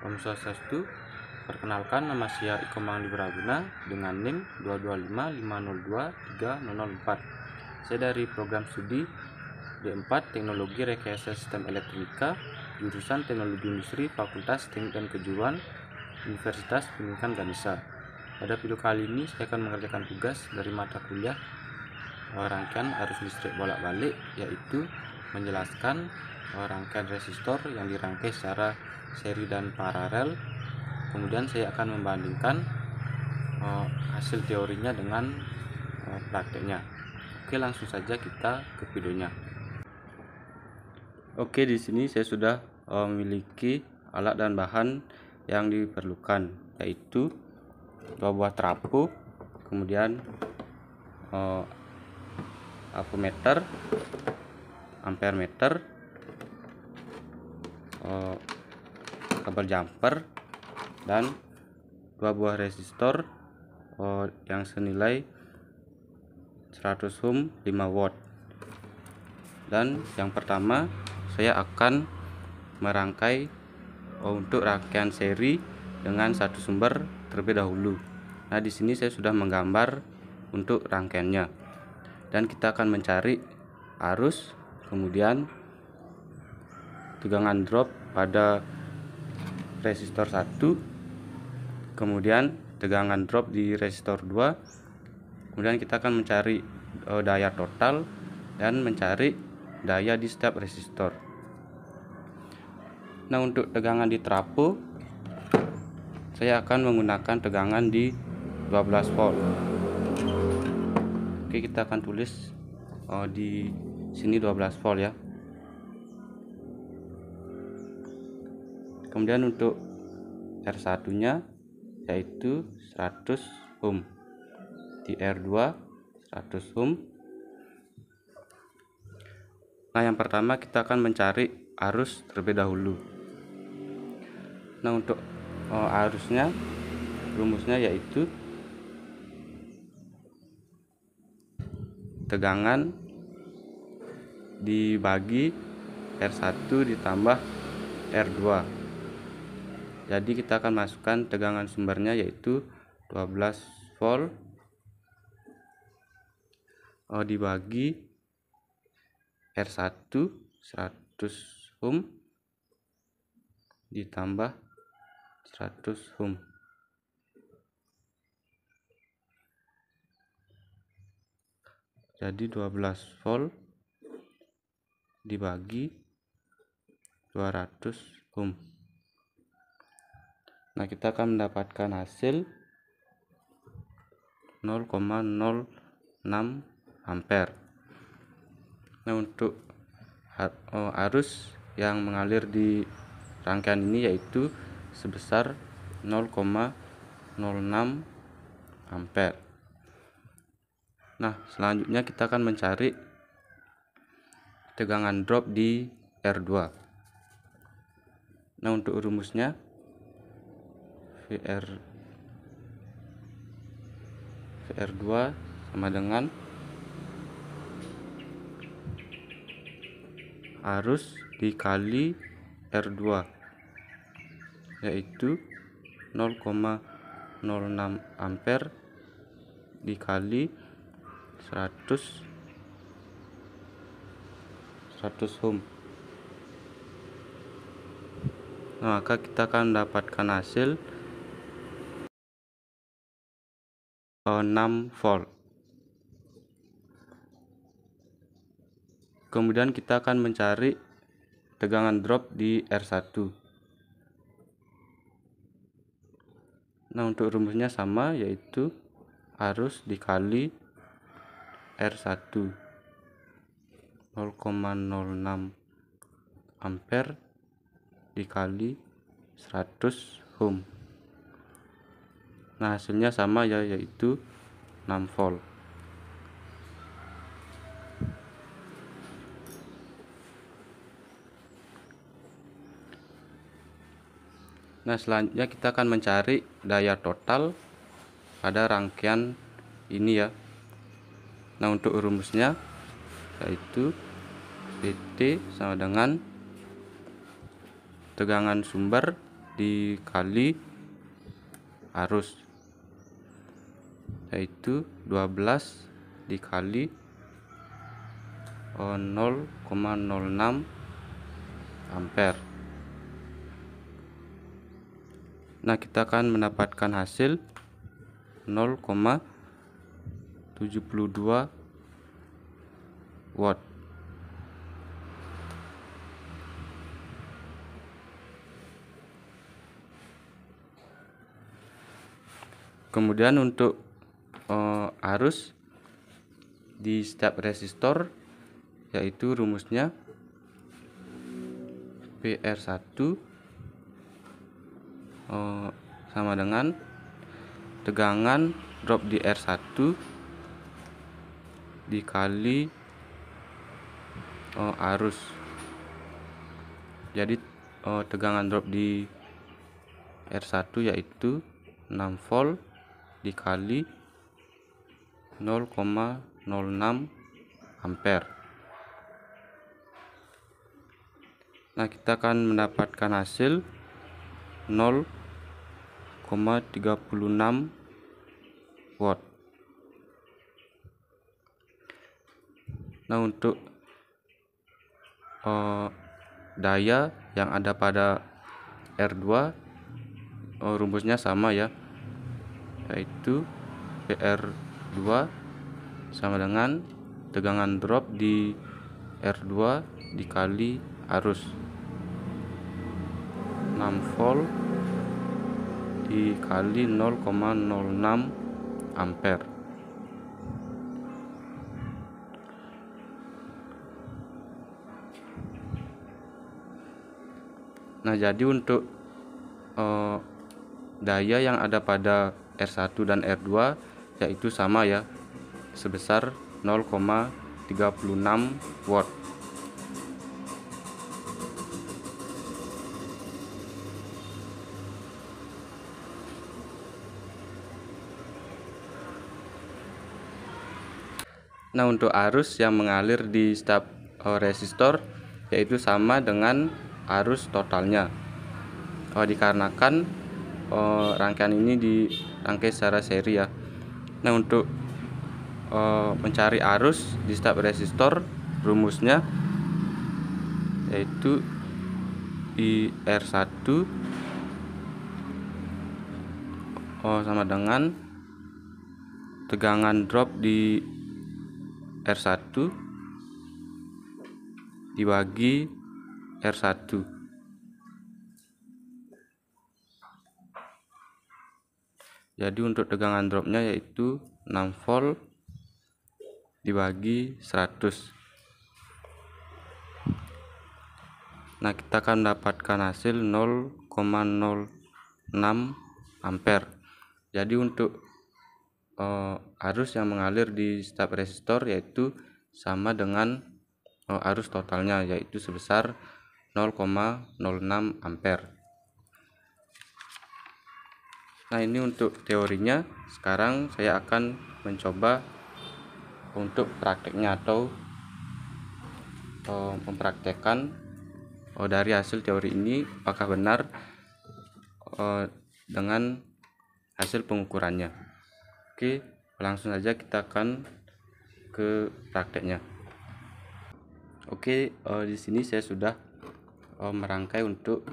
Om Swastiastu. Perkenalkan, nama saya Iko Mangdi Braguna dengan NIM 225502304. Saya dari program studi D4 Teknologi Rekayasa Sistem Elektronika, jurusan Teknologi Industri, Fakultas Teknik dan Kejuruan, Universitas Pendidikan Ganesha. Pada video kali ini saya akan mengerjakan tugas dari mata kuliah rangkaian arus listrik bolak-balik, yaitu menjelaskan rangkaian resistor yang dirangkai secara seri dan paralel. Kemudian saya akan membandingkan hasil teorinya dengan prakteknya. Oke, langsung saja kita ke videonya. Oke, di sini saya sudah memiliki alat dan bahan yang diperlukan, yaitu 2 buah trafo, kemudian ampermeter, kabel jumper, dan 2 buah resistor yang senilai 100 ohm 5 watt. Dan yang pertama saya akan merangkai untuk rangkaian seri dengan satu sumber terlebih dahulu. Nah, di sini saya sudah menggambar untuk rangkaiannya. Dan kita akan mencari arus, kemudian tegangan drop pada resistor 1, kemudian tegangan drop di resistor 2, kemudian kita akan mencari daya total dan mencari daya di setiap resistor. Nah, untuk tegangan di trafo saya akan menggunakan tegangan di 12 volt. Oke, kita akan tulis di sini 12 volt ya. Kemudian untuk R1 nya yaitu 100 ohm, di R2 100 ohm. Nah, yang pertama kita akan mencari arus terlebih dahulu. Nah, untuk arusnya, rumusnya yaitu tegangan dibagi R1 ditambah R2. Jadi kita akan masukkan tegangan sumbernya yaitu 12 volt dibagi R1 100 ohm ditambah 100 ohm. Jadi 12 volt dibagi 200 ohm. Nah, kita akan mendapatkan hasil 0,06 ampere. Nah, untuk arus yang mengalir di rangkaian ini yaitu sebesar 0,06 ampere. Nah, selanjutnya kita akan mencari tegangan drop di R2. Nah, untuk rumusnya VR2 sama dengan arus dikali R2, yaitu 0,06 ampere dikali 100 ohm. Nah, maka kita akan mendapatkan hasil 6 volt. Kemudian kita akan mencari tegangan drop di R1. Nah, untuk rumusnya sama, yaitu arus dikali R1, 0,06 ampere dikali 100 ohm. Nah, hasilnya sama ya, yaitu 6 volt. Nah, selanjutnya kita akan mencari daya total pada rangkaian ini ya. Nah, untuk rumusnya yaitu PT sama dengan tegangan sumber dikali arus, yaitu 12 dikali 0,06 ampere. Nah, kita akan mendapatkan hasil 0,72 watt. Kemudian untuk arus di setiap resistor, yaitu rumusnya PR1 sama dengan tegangan drop di R1 dikali arus. Jadi tegangan drop di R1 yaitu 6 volt dikali 0,06 ampere. Nah, kita akan mendapatkan hasil 0,36 watt. Nah, untuk daya yang ada pada R2 rumusnya sama ya, yaitu PR2 sama dengan tegangan drop di R2 dikali arus 6 volt dikali 0,06 ampere. Nah, jadi untuk daya yang ada pada R1 dan R2 yaitu sama ya, sebesar 0,36 watt. Nah, untuk arus yang mengalir di setiap resistor yaitu sama dengan arus totalnya. Dikarenakan rangkaian ini dirangkai secara seri ya. Nah, untuk mencari arus di setiap resistor, rumusnya yaitu IR1 sama dengan tegangan drop di R1 dibagi R1. Jadi untuk tegangan dropnya yaitu 6 volt dibagi 100. Nah, kita akan mendapatkan hasil 0,06 ampere. Jadi untuk arus yang mengalir di setiap resistor yaitu sama dengan arus totalnya, yaitu sebesar 0,06 ampere. Nah, ini untuk teorinya. Sekarang saya akan mencoba untuk prakteknya atau mempraktekkan dari hasil teori ini apakah benar dengan hasil pengukurannya. Oke, langsung saja kita akan ke prakteknya. Oke, di sini saya sudah merangkai untuk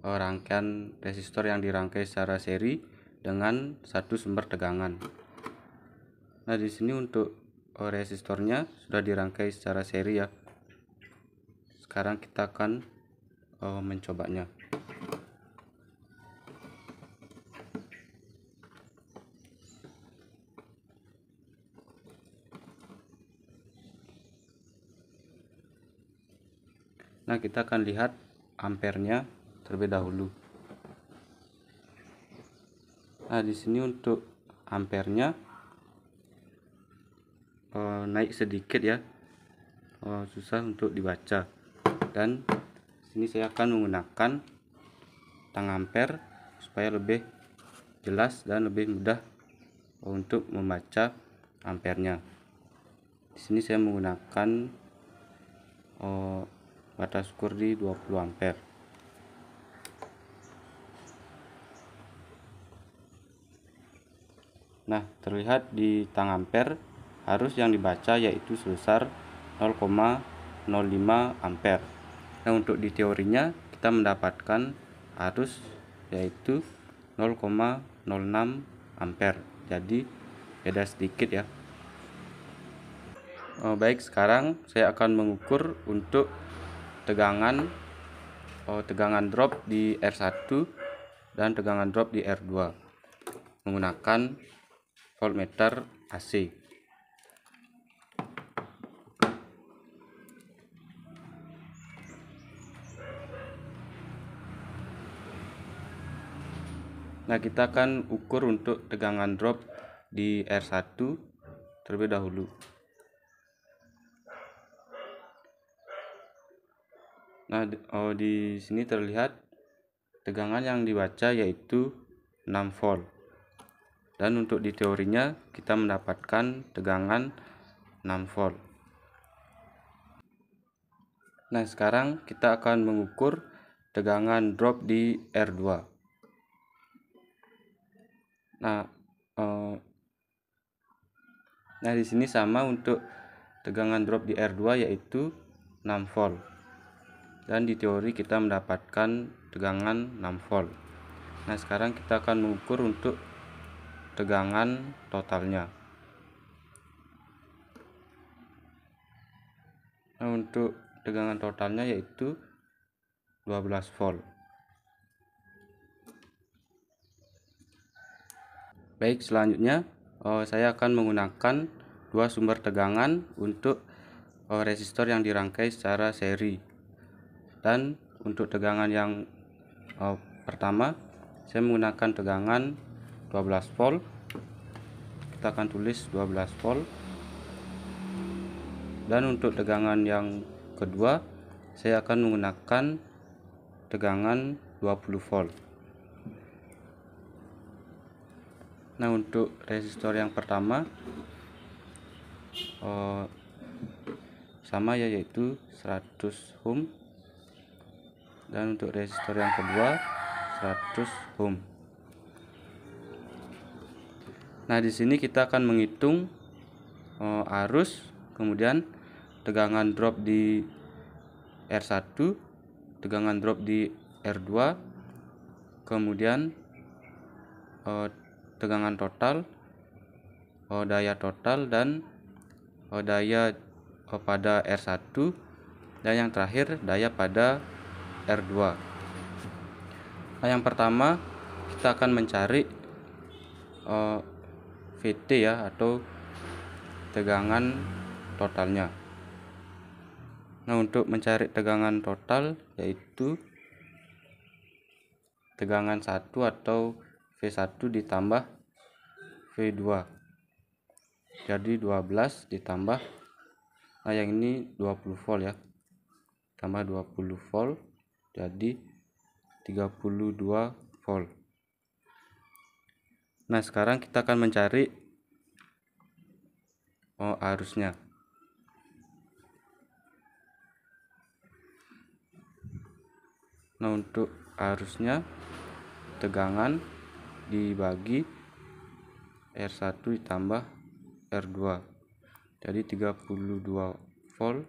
rangkaian resistor yang dirangkai secara seri dengan satu sumber tegangan. Nah, di sini untuk resistornya sudah dirangkai secara seri ya. Sekarang kita akan mencobanya. Nah, kita akan lihat ampernya terlebih dahulu. Nah, di sini untuk ampernya naik sedikit ya, susah untuk dibaca. Dan sini saya akan menggunakan tang ampere supaya lebih jelas dan lebih mudah untuk membaca ampernya. Di sini saya menggunakan batas ukur di 20 ampere. Nah, terlihat di tang ampere arus yang dibaca yaitu sebesar 0,05 ampere. Nah, untuk di teorinya kita mendapatkan arus yaitu 0,06 ampere. Jadi beda sedikit ya. Baik, sekarang saya akan mengukur untuk tegangan drop di R1 dan tegangan drop di R2 menggunakan voltmeter AC. Nah, kita akan ukur untuk tegangan drop di R1 terlebih dahulu. Nah, di sini terlihat tegangan yang dibaca yaitu 6 volt. Dan untuk di teorinya kita mendapatkan tegangan 6 volt. Nah, sekarang kita akan mengukur tegangan drop di R2. Nah, di sini sama untuk tegangan drop di R2 yaitu 6 volt. Dan di teori kita mendapatkan tegangan 6 volt. Nah, sekarang kita akan mengukur untuk tegangan totalnya. Nah, untuk tegangan totalnya yaitu 12 volt. Baik, selanjutnya saya akan menggunakan dua sumber tegangan untuk resistor yang dirangkai secara seri. Dan untuk tegangan yang pertama saya menggunakan tegangan 12 volt. Kita akan tulis 12 volt. Dan untuk tegangan yang kedua saya akan menggunakan tegangan 20 volt. Nah, untuk resistor yang pertama sama ya, yaitu 100 ohm. Dan untuk resistor yang kedua 100 ohm. Nah, di sini kita akan menghitung arus, kemudian tegangan drop di R1, tegangan drop di R2, kemudian tegangan total, daya total, dan daya pada R1, dan yang terakhir daya pada R2. Nah, yang pertama kita akan mencari VT ya, atau tegangan totalnya. Nah, untuk mencari tegangan total yaitu tegangan 1 atau V1 ditambah V2. Jadi 12 ditambah, nah yang ini 20 volt ya, tambah 20 volt jadi 32 volt. Nah, sekarang kita akan mencari arusnya. Nah, untuk arusnya tegangan dibagi R1 ditambah R2. Jadi 32 volt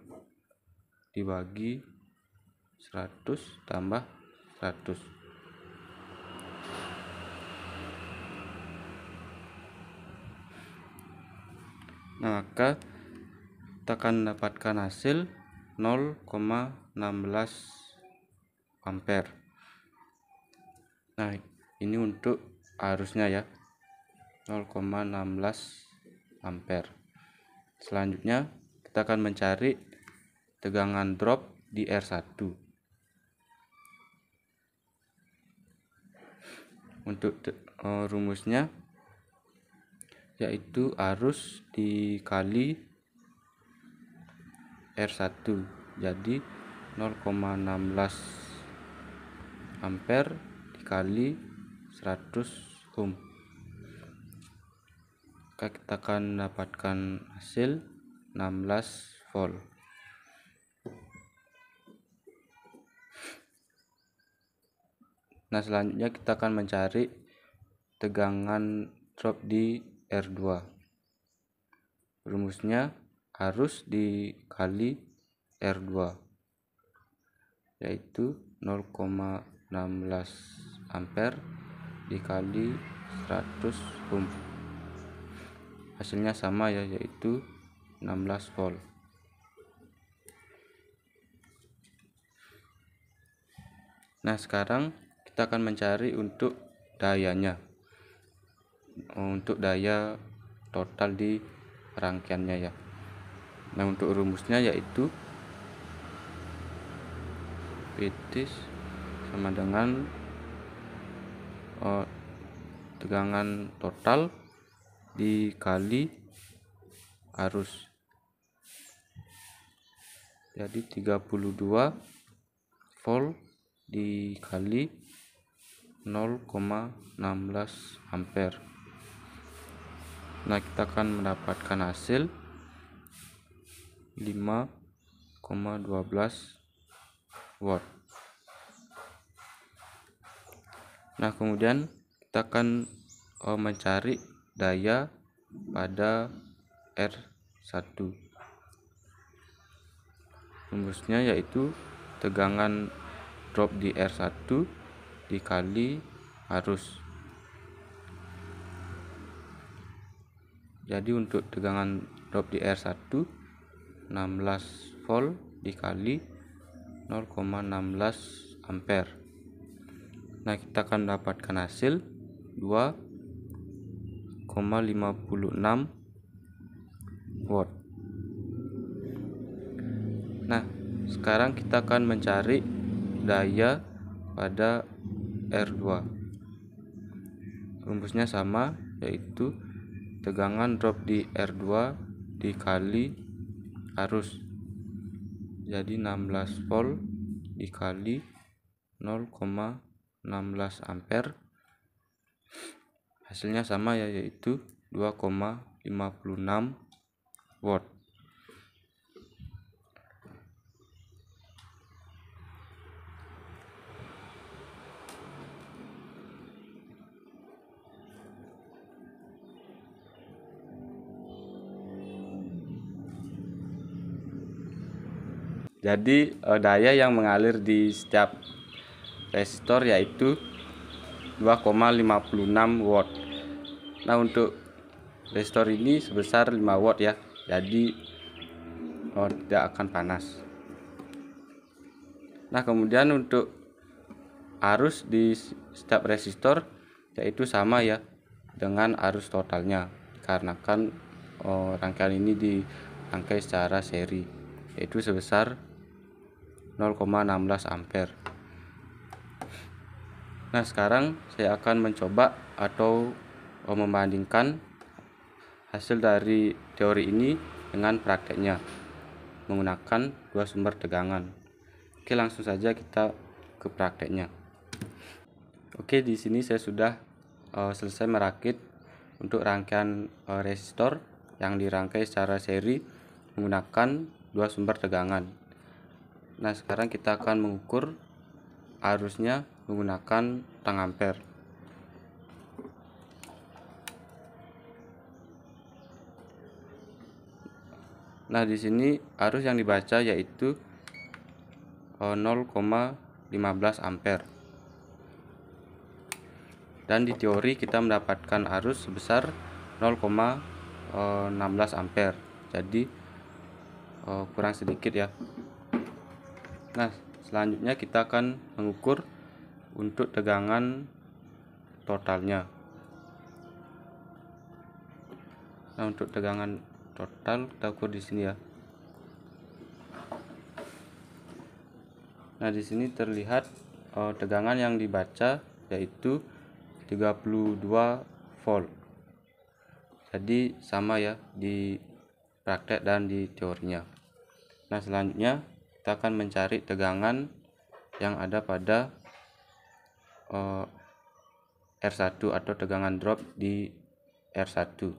dibagi 100 tambah 100. Nah, maka kita akan mendapatkan hasil 0,16 ampere. Nah, ini untuk arusnya ya, 0,16 ampere. Selanjutnya kita akan mencari tegangan drop di R1. Untuk rumusnya yaitu arus dikali R1, jadi 0,16 ampere dikali 100 ohm. Kita akan mendapatkan hasil 16 volt. Nah, selanjutnya kita akan mencari tegangan drop di R2. Rumusnya arus dikali R2 yaitu 0,16 ampere dikali 100 ohm. Hasilnya sama ya, yaitu 16 volt. Nah, sekarang kita akan mencari untuk dayanya, untuk daya total di rangkaiannya ya. Nah, untuk rumusnya yaitu Vt sama dengan tegangan total dikali arus. Jadi 32 volt dikali 0,16 ampere. Nah, kita akan mendapatkan hasil 5,12 watt. Nah, kemudian kita akan mencari daya pada R1. Rumusnya yaitu tegangan drop di R1 dikali arus. Jadi untuk tegangan drop di R1 16 volt dikali 0,16 ampere. Nah, kita akan mendapatkan hasil 2,56 watt. Nah, sekarang kita akan mencari daya pada R2. Rumusnya sama, yaitu tegangan drop di R2 dikali arus. Jadi 16 volt dikali 0,16 ampere. Hasilnya sama ya, yaitu 2,56 watt. Jadi daya yang mengalir di setiap resistor yaitu 2,56 watt. Nah, untuk resistor ini sebesar 5 watt ya, jadi tidak akan panas. Nah, kemudian untuk arus di setiap resistor yaitu sama ya dengan arus totalnya, dikarenakan rangkaian ini dirangkai secara seri, yaitu sebesar 0,16 ampere. Nah, sekarang saya akan mencoba atau membandingkan hasil dari teori ini dengan prakteknya menggunakan dua sumber tegangan. Oke, langsung saja kita ke prakteknya. Oke, di sini saya sudah selesai merakit untuk rangkaian resistor yang dirangkai secara seri menggunakan dua sumber tegangan. Nah, sekarang kita akan mengukur arusnya menggunakan tang ampere. Nah, di sini arus yang dibaca yaitu 0,15 ampere. Dan di teori kita mendapatkan arus sebesar 0,16 ampere. Jadi kurang sedikit ya. Nah, selanjutnya kita akan mengukur untuk tegangan totalnya. Nah, untuk tegangan total kita ukur di sini ya. Nah, di sini terlihat tegangan yang dibaca yaitu 32 volt. Jadi sama ya di praktek dan di teorinya. Nah, selanjutnya kita akan mencari tegangan yang ada pada R1 atau tegangan drop di R1.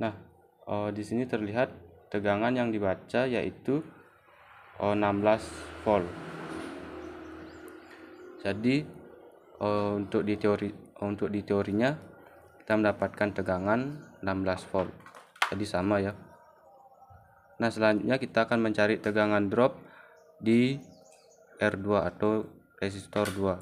Nah, di sini terlihat tegangan yang dibaca yaitu 16 volt. Jadi untuk di teorinya kita mendapatkan tegangan 16 volt. Jadi sama ya. Nah, selanjutnya kita akan mencari tegangan drop di R2 atau resistor 2.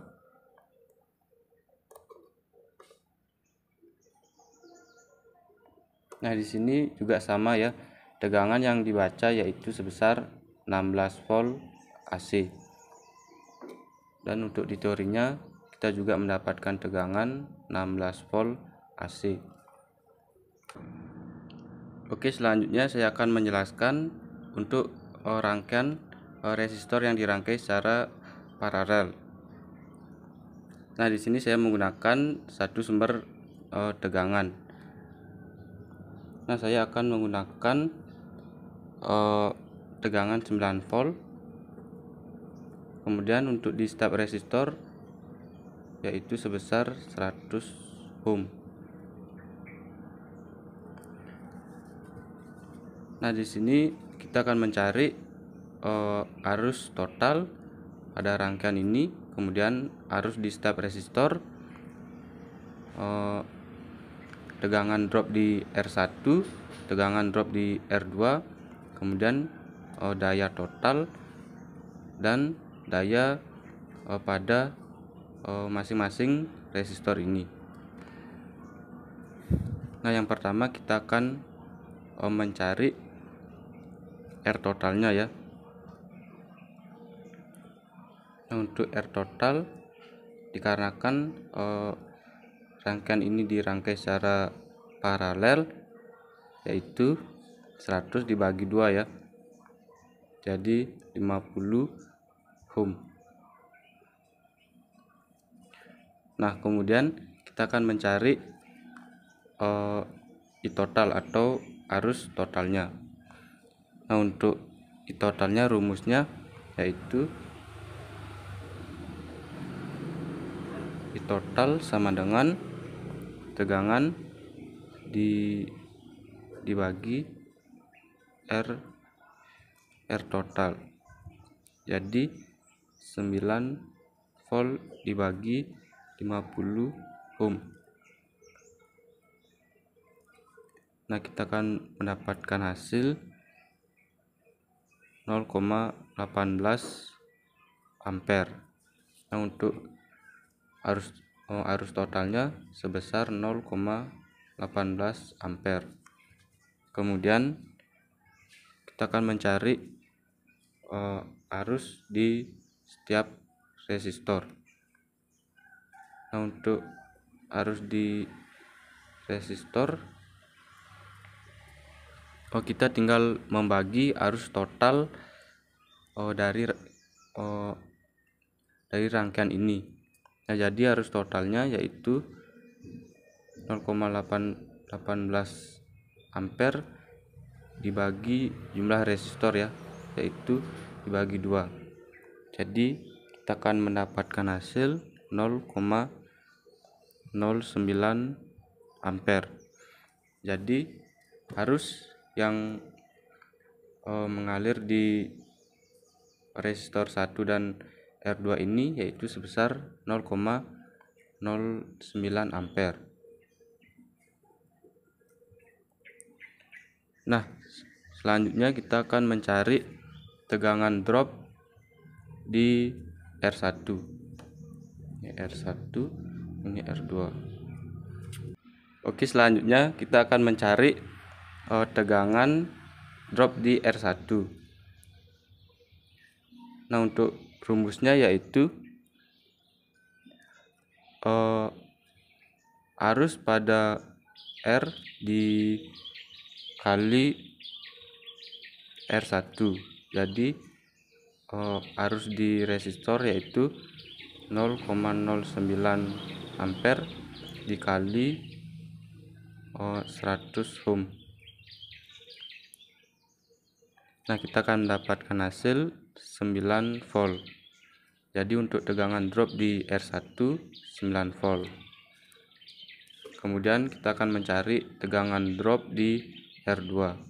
Nah, di sini juga sama ya. Tegangan yang dibaca yaitu sebesar 16 volt AC. Dan untuk di teorinya kita juga mendapatkan tegangan 16 volt AC. Oke, selanjutnya saya akan menjelaskan untuk rangkaian resistor yang dirangkai secara paralel. Nah, di sini saya menggunakan satu sumber tegangan. Nah, saya akan menggunakan tegangan 9 volt. Kemudian untuk di step resistor yaitu sebesar 100 ohm. Nah, di sini kita akan mencari arus total pada rangkaian ini, kemudian arus di step resistor, tegangan drop di R1, tegangan drop di R2, kemudian daya total dan daya pada masing-masing resistor ini. Nah, yang pertama kita akan mencari R totalnya ya. Nah, untuk R total dikarenakan rangkaian ini dirangkai secara paralel yaitu 100 dibagi 2 ya. Jadi 50 ohm. Nah, kemudian kita akan mencari I total atau arus totalnya. Nah, untuk I totalnya rumusnya yaitu I total sama dengan tegangan dibagi R total. Jadi 9 volt dibagi 50 ohm. Nah, kita akan mendapatkan hasil 0,18 ampere. Nah, untuk arus totalnya sebesar 0,18 ampere. Kemudian kita akan mencari arus di setiap resistor. Nah, untuk arus di resistor kita tinggal membagi arus total dari rangkaian ini. Nah, jadi arus totalnya yaitu 0,18 ampere dibagi jumlah resistor ya, yaitu dibagi 2. Jadi kita akan mendapatkan hasil 0,09 ampere. Jadi arus yang mengalir di resistor 1 dan R2 ini yaitu sebesar 0,09 ampere. Nah, selanjutnya kita akan mencari tegangan drop di R1. Ini R1, ini R2. Oke, selanjutnya kita akan mencari tegangan drop di R1. Nah, untuk rumusnya yaitu arus pada R dikali R1. Jadi arus di resistor yaitu 0,09 ampere dikali 100 ohm. Nah, kita akan mendapatkan hasil 9 volt. Jadi untuk tegangan drop di R1 9 volt. Kemudian kita akan mencari tegangan drop di R2.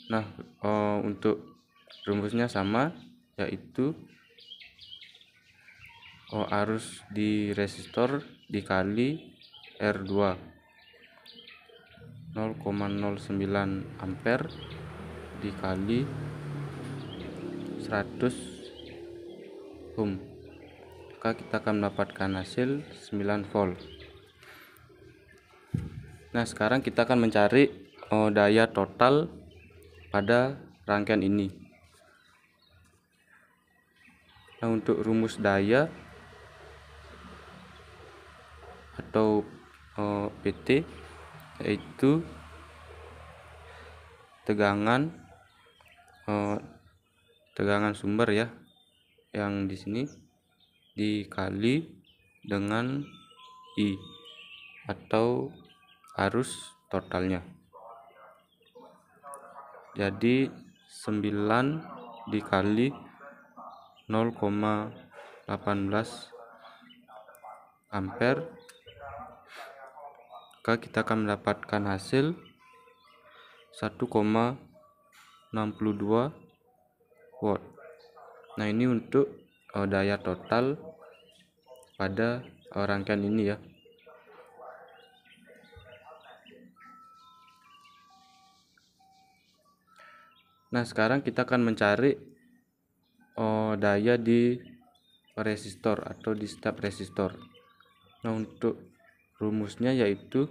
Nah, untuk rumusnya sama, yaitu arus di resistor dikali R2 0,09 ampere dikali 100 ohm, maka kita akan mendapatkan hasil 9 volt. Nah, sekarang kita akan mencari daya total pada rangkaian ini. Nah, untuk rumus daya atau PT yaitu tegangan sumber ya, yang di sini dikali dengan I atau arus totalnya. Jadi 9 dikali 0,18 ampere, maka kita akan mendapatkan hasil 1,62 watt. Nah, ini untuk daya total pada rangkaian ini ya. Nah, sekarang kita akan mencari daya di resistor atau di step resistor. Nah, untuk rumusnya yaitu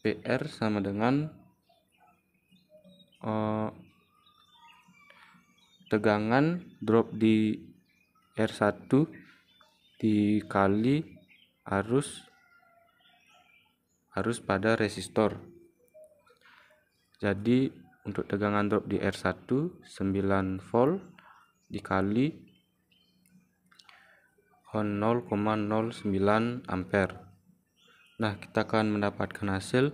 PR sama dengan tegangan drop di R1 dikali arus pada resistor. Jadi untuk tegangan drop di R1 9 volt dikali 0,09 ampere. Nah, kita akan mendapatkan hasil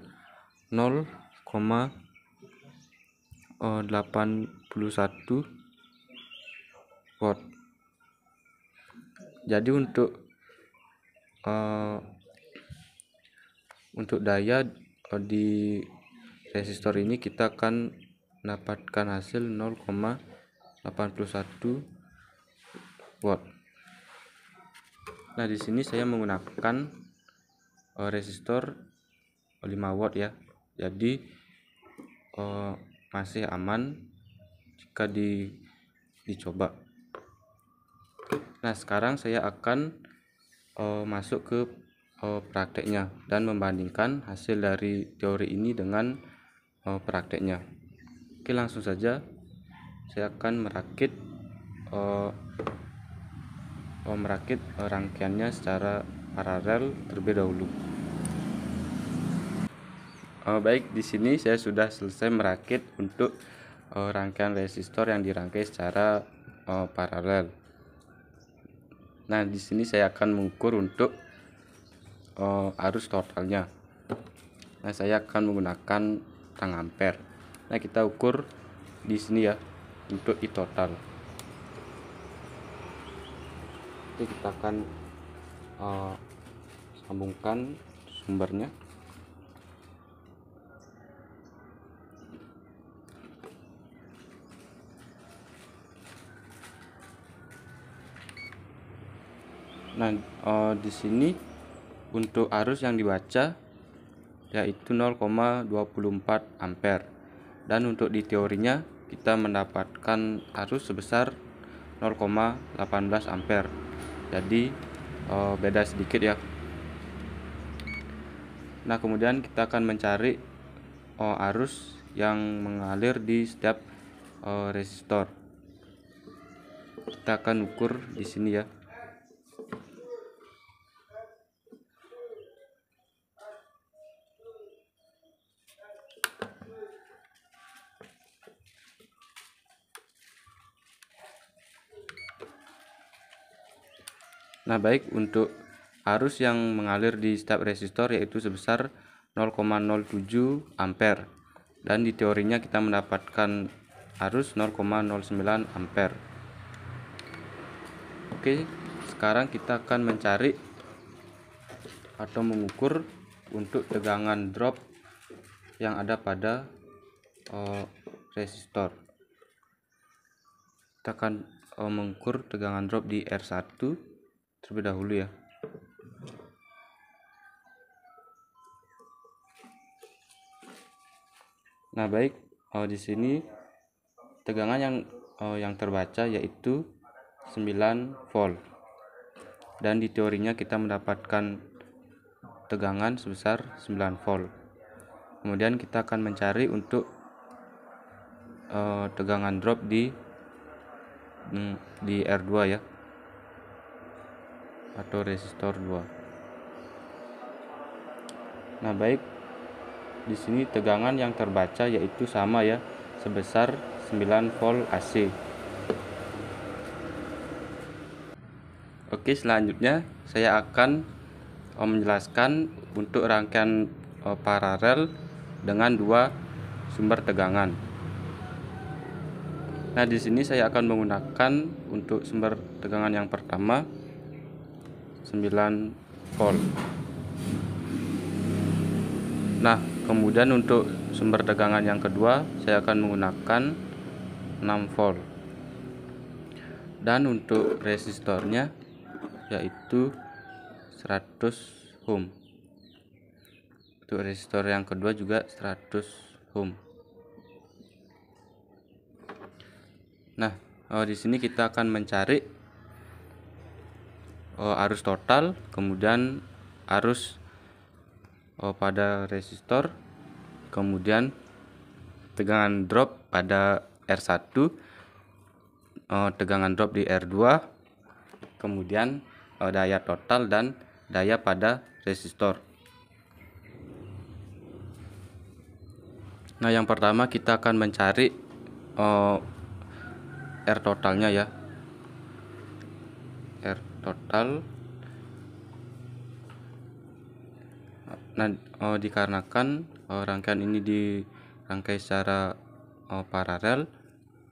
0,81 watt. Jadi untuk daya di resistor ini kita akan mendapatkan hasil 0,81 watt. Nah, di sini saya menggunakan resistor 5 watt ya. Jadi masih aman jika dicoba. Nah, sekarang saya akan masuk ke prakteknya dan membandingkan hasil dari teori ini dengan prakteknya. Oke, langsung saja saya akan merakit rangkaiannya secara paralel terlebih dahulu. Baik, di sini saya sudah selesai merakit untuk rangkaian resistor yang dirangkai secara paralel. Nah, di sini saya akan mengukur untuk arus totalnya. Nah, saya akan menggunakan tang ampere. Nah, kita ukur di sini ya untuk I total. Oke, kita akan sambungkan sumbernya. Nah, di sini untuk arus yang dibaca yaitu 0,24 ampere, dan untuk di teorinya kita mendapatkan arus sebesar 0,18 ampere. Jadi beda sedikit ya. Nah, kemudian kita akan mencari arus yang mengalir di setiap resistor. Kita akan ukur di sini ya. Nah, baik, untuk arus yang mengalir di setiap resistor yaitu sebesar 0,07 ampere, dan di teorinya kita mendapatkan arus 0,09 ampere. Oke, sekarang kita akan mencari atau mengukur untuk tegangan drop yang ada pada resistor. Kita akan mengukur tegangan drop di R1 terlebih dahulu ya. Nah, baik, di sini tegangan yang terbaca yaitu 9 volt. Dan di teorinya kita mendapatkan tegangan sebesar 9 volt. Kemudian kita akan mencari untuk tegangan drop di R2 ya, atau resistor 2. Nah, baik, di sini tegangan yang terbaca yaitu sama ya, sebesar 9 volt AC. Oke, selanjutnya saya akan menjelaskan untuk rangkaian paralel dengan dua sumber tegangan. Nah, di sini saya akan menggunakan untuk sumber tegangan yang pertama 9 volt. Nah, kemudian untuk sumber tegangan yang kedua saya akan menggunakan 6 volt. Dan untuk resistornya yaitu 100 ohm. Untuk resistor yang kedua juga 100 ohm. Nah, di sini kita akan mencari arus total, kemudian arus pada resistor, kemudian tegangan drop pada R1, tegangan drop di R2, kemudian daya total dan daya pada resistor. Nah, yang pertama kita akan mencari R totalnya ya. R total. Nah, dikarenakan rangkaian ini dirangkai secara paralel,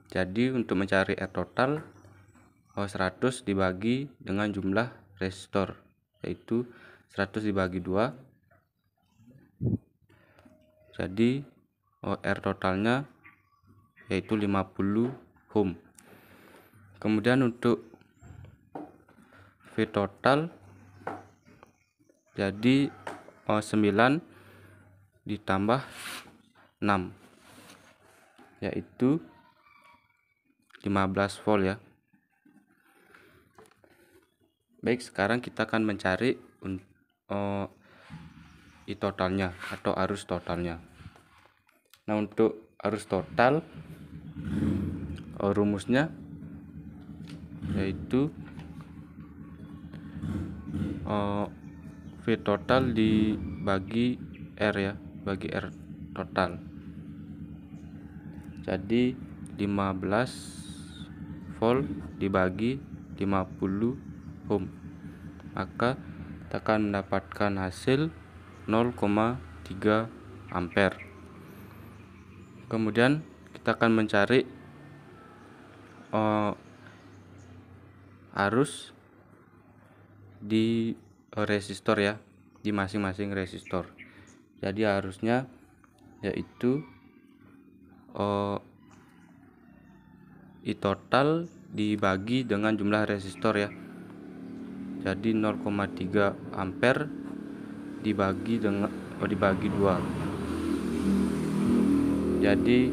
jadi untuk mencari R total 100 dibagi dengan jumlah resistor, yaitu 100 dibagi 2, jadi R totalnya yaitu 50 ohm. Kemudian untuk V total jadi 9 ditambah 6 yaitu 15 volt ya. Baik, sekarang kita akan mencari I totalnya atau arus totalnya. Nah, untuk arus total rumusnya yaitu V total dibagi R ya, bagi R total. Jadi 15 volt dibagi 50 ohm, maka kita akan mendapatkan hasil 0,3 ampere. Kemudian kita akan mencari arus di resistor ya, di masing-masing resistor. Jadi arusnya yaitu I total dibagi dengan jumlah resistor ya. Jadi 0,3 ampere dibagi 2. Jadi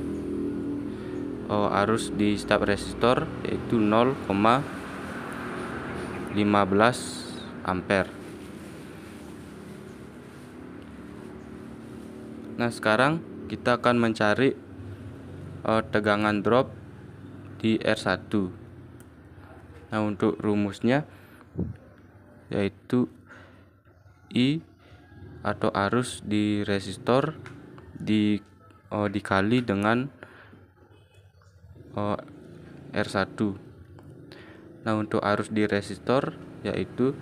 arus di setiap resistor yaitu 0,15 ampere. Nah, sekarang kita akan mencari tegangan drop di R1. Nah, untuk rumusnya yaitu I atau arus di resistor dikali dengan R1. Nah, untuk arus di resistor yaitu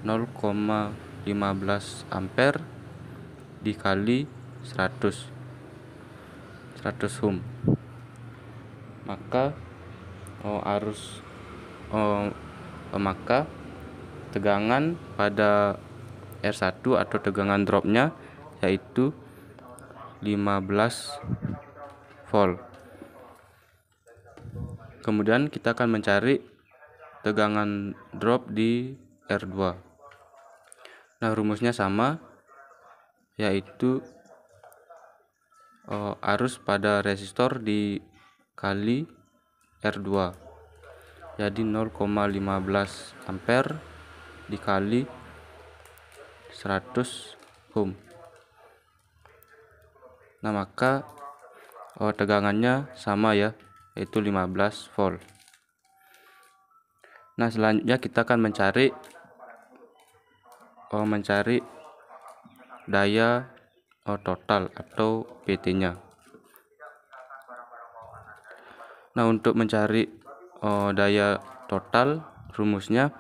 0,15 ampere dikali 100 ohm. Maka maka tegangan pada R1 atau tegangan dropnya yaitu volt. Kemudian kita akan mencari tegangan drop di R2. Nah, rumusnya sama, yaitu arus pada resistor dikali R2. Jadi 0,15 ampere dikali 100 ohm. Nah, maka tegangannya sama ya, yaitu 15 volt. Nah, selanjutnya kita akan mencari daya total atau PT-nya. Nah, untuk mencari daya total, rumusnya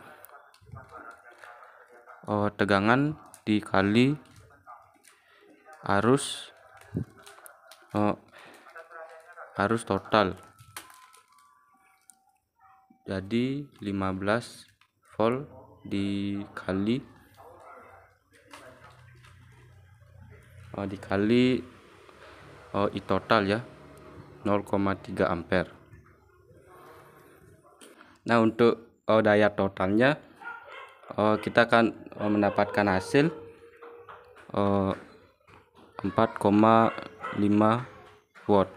tegangan dikali arus total. Jadi 15 volt dikali I total ya, 0,3 ampere. Nah, untuk daya totalnya kita akan mendapatkan hasil 4,5 watt.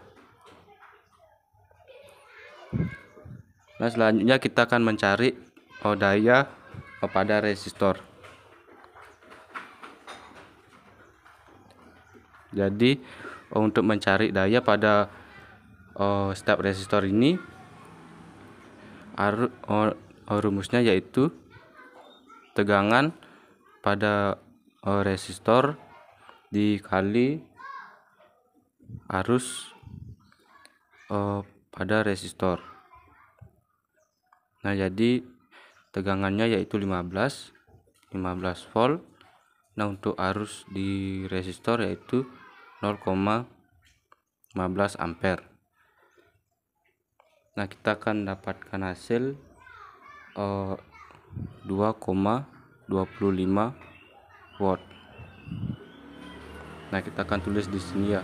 Nah, selanjutnya kita akan mencari daya pada resistor. Jadi untuk mencari daya pada setiap resistor ini, rumusnya yaitu tegangan pada resistor dikali arus pada resistor. Nah, jadi tegangannya yaitu 15 volt. Nah, untuk arus di resistor yaitu 0,15 ampere. Nah, kita akan dapatkan hasil 2,25 watt. Nah, kita akan tulis di sini ya,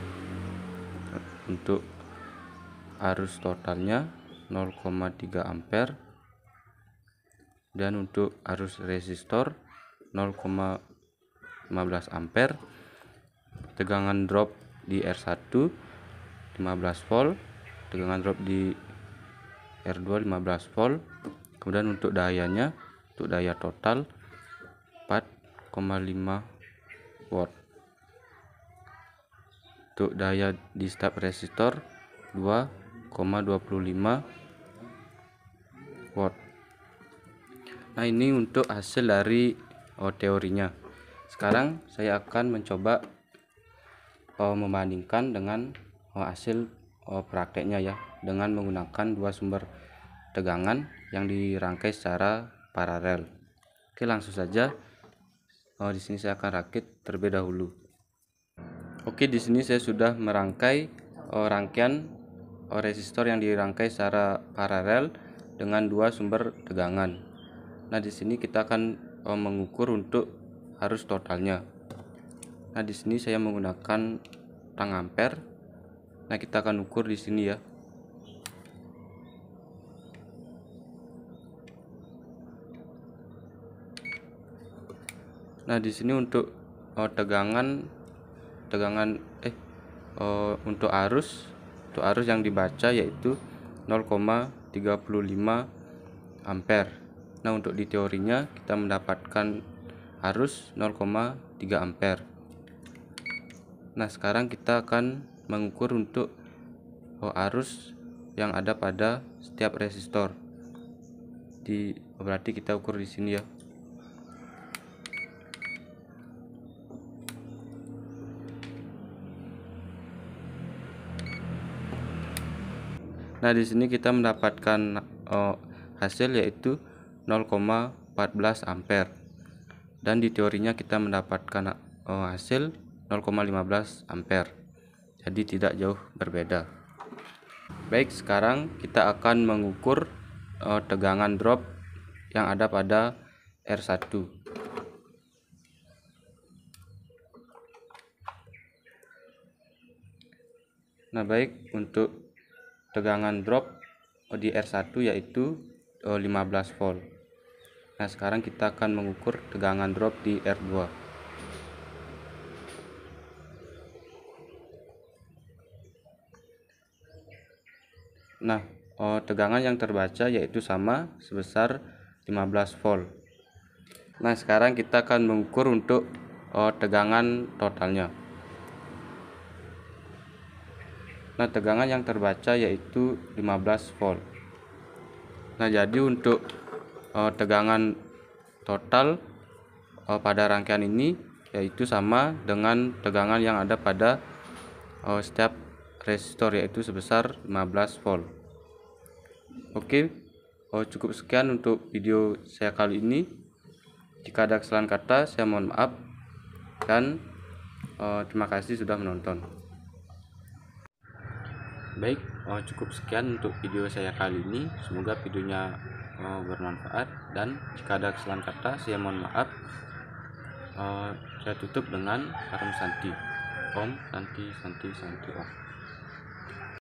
untuk arus totalnya 0,3 ampere, dan untuk arus resistor 0,15 ampere. Tegangan drop di R1 15 volt, tegangan drop di R2 15 volt. Kemudian untuk dayanya, untuk daya total 4,5 watt. Untuk daya di setiap resistor 2,25 watt. Nah, ini untuk hasil dari teorinya. Sekarang saya akan mencoba membandingkan dengan hasil prakteknya ya, dengan menggunakan dua sumber tegangan yang dirangkai secara paralel. Oke, langsung saja. Di sini saya akan rakit terlebih dahulu. Oke, di sini saya sudah merangkai rangkaian resistor yang dirangkai secara paralel dengan dua sumber tegangan. Nah, di sini kita akan mengukur untuk arus totalnya. Nah, di sini saya menggunakan tang ampere. Nah, kita akan ukur di sini ya. Nah, di sini untuk untuk arus yang dibaca yaitu 0,35 ampere. Nah, untuk di teorinya kita mendapatkan arus 0,3 ampere. Nah, sekarang kita akan mengukur untuk arus yang ada pada setiap resistor. Berarti kita ukur di sini ya. Nah, di sini kita mendapatkan hasil yaitu 0,14 ampere. Dan di teorinya kita mendapatkan hasil 0,15 ampere. Jadi tidak jauh berbeda. Baik, sekarang kita akan mengukur tegangan drop yang ada pada R1. Nah, baik, untuk tegangan drop di R1 yaitu 15 volt. Nah, sekarang kita akan mengukur tegangan drop di R2. Nah, tegangan yang terbaca yaitu sama sebesar 15 volt. Nah, sekarang kita akan mengukur untuk tegangan totalnya. Nah, tegangan yang terbaca yaitu 15 volt. Nah, jadi untuk tegangan total pada rangkaian ini yaitu sama dengan tegangan yang ada pada setiap resistor, yaitu sebesar 15 volt. Oke, cukup sekian untuk video saya kali ini. Jika ada kesalahan kata, saya mohon maaf, dan terima kasih sudah menonton. Baik, cukup sekian untuk video saya kali ini. Semoga videonya bermanfaat, dan jika ada kesalahan kata, saya mohon maaf. Saya tutup dengan Om Santi. Om Santi Santi Santi Om.